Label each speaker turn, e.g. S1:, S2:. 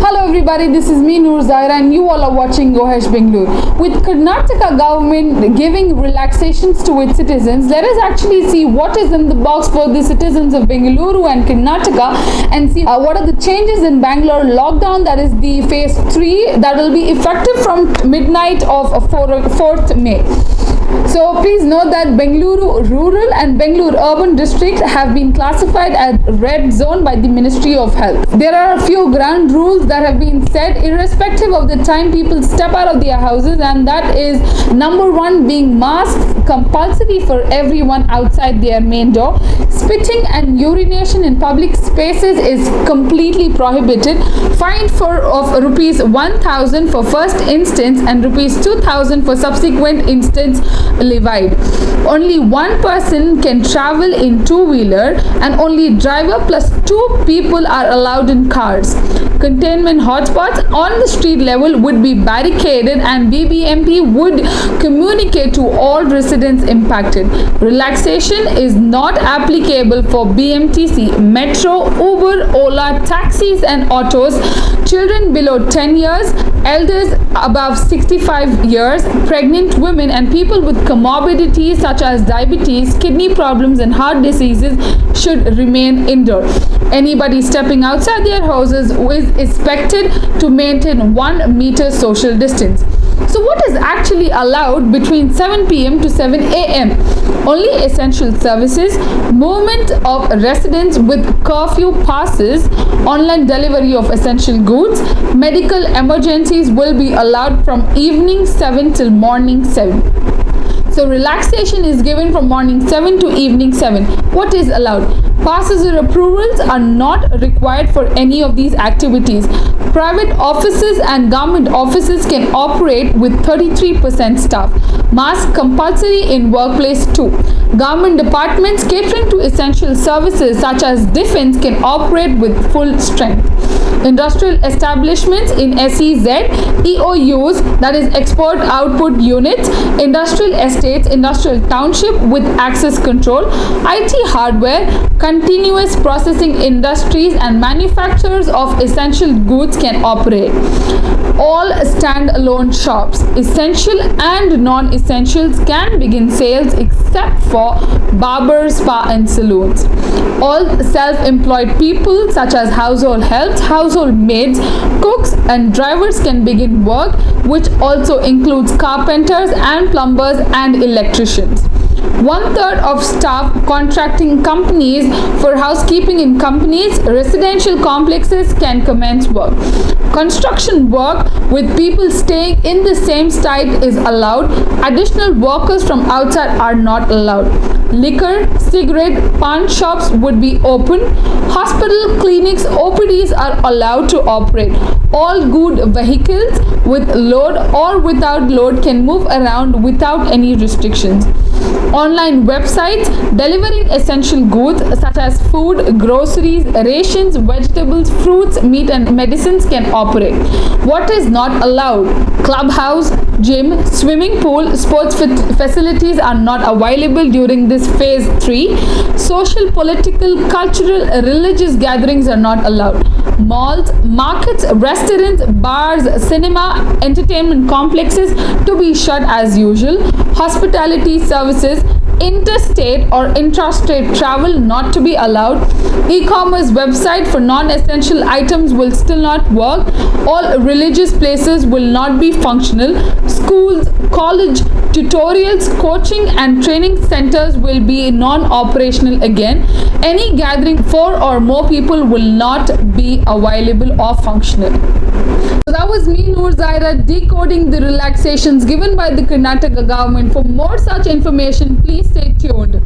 S1: Hello everybody, this is me Noor Zaira and you all are watching Gohesh Bengaluru. With Karnataka government giving relaxations to its citizens, let us actually see what is in the box for the citizens of Bengaluru and Karnataka and see what are the changes in Bangalore lockdown, that is the phase 3 that will be effective from midnight of 4th May. So please note that Bengaluru rural and Bengaluru urban districts have been classified as red zone by the Ministry of Health. There are a few ground rules that have been set irrespective of the time people step out of their houses, and that is number 1 being masks compulsory for everyone outside their main door. Spitting and urination in public spaces is completely prohibited. Fine of rupees 1,000 for first instance and rupees 2,000 for subsequent instance levied. Only one person can travel in two-wheeler and only driver plus 2 people are allowed in cars. Containment hotspots on the street level would be barricaded and BBMP would communicate to all residents impacted. Relaxation is not applicable for BMTC, Metro, Uber, Ola, taxis and autos, children below 10 years, elders above 65 years, pregnant women and people with comorbidities such as diabetes, kidney problems and heart diseases should remain indoors. Anybody stepping outside their houses is expected to maintain 1 meter social distance. So what is actually allowed between 7 p.m. to 7 a.m.? Only essential services, movement of residents with curfew passes, online delivery of essential goods, medical emergencies will be allowed from evening 7 till morning 7. So relaxation is given from morning 7 to evening 7. What is allowed? Passes or approvals are not required for any of these activities. Private offices and government offices can operate with 33% staff. Mask compulsory in workplace too. Government departments catering to essential services such as defense can operate with full strength. Industrial establishments in SEZ, EOUs, that is export output units, industrial estates, industrial township with access control, IT hardware, continuous processing industries and manufacturers of essential goods can operate. All stand-alone shops, essential and non-essentials, can begin sales except for barbers, spa and saloons. All self-employed people such as household helps, household maids, cooks and drivers can begin work, which also includes carpenters and plumbers and electricians. 1/3 of staff contracting companies for housekeeping in companies, residential complexes can commence work. Construction work with people staying in the same site is allowed. Additional workers from outside are not allowed. Liquor, cigarette, pawn shops would be open. Hospital, clinics, OPDs are allowed to operate. All good vehicles with load or without load can move around without any restrictions. Online websites delivering essential goods such as food, groceries, rations, vegetables, fruits, meat and medicines can operate. What is not allowed? Clubhouse, gym, swimming pool, sports facilities are not available during this phase 3. Social, political, cultural, religious gatherings are not allowed. Malls, markets, restaurants, bars, cinema, entertainment complexes to be shut as usual. Hospitality services, interstate or intrastate travel not to be allowed. E-commerce website for non-essential items will still not work. All religious places will not be functional. Schools, college, tutorials, coaching and training centers will be non-operational again. Any gathering 4 or more people will not be available or functional. So that was me, Noor Zaira, decoding the relaxations given by the Karnataka government. For more such information, please stay tuned.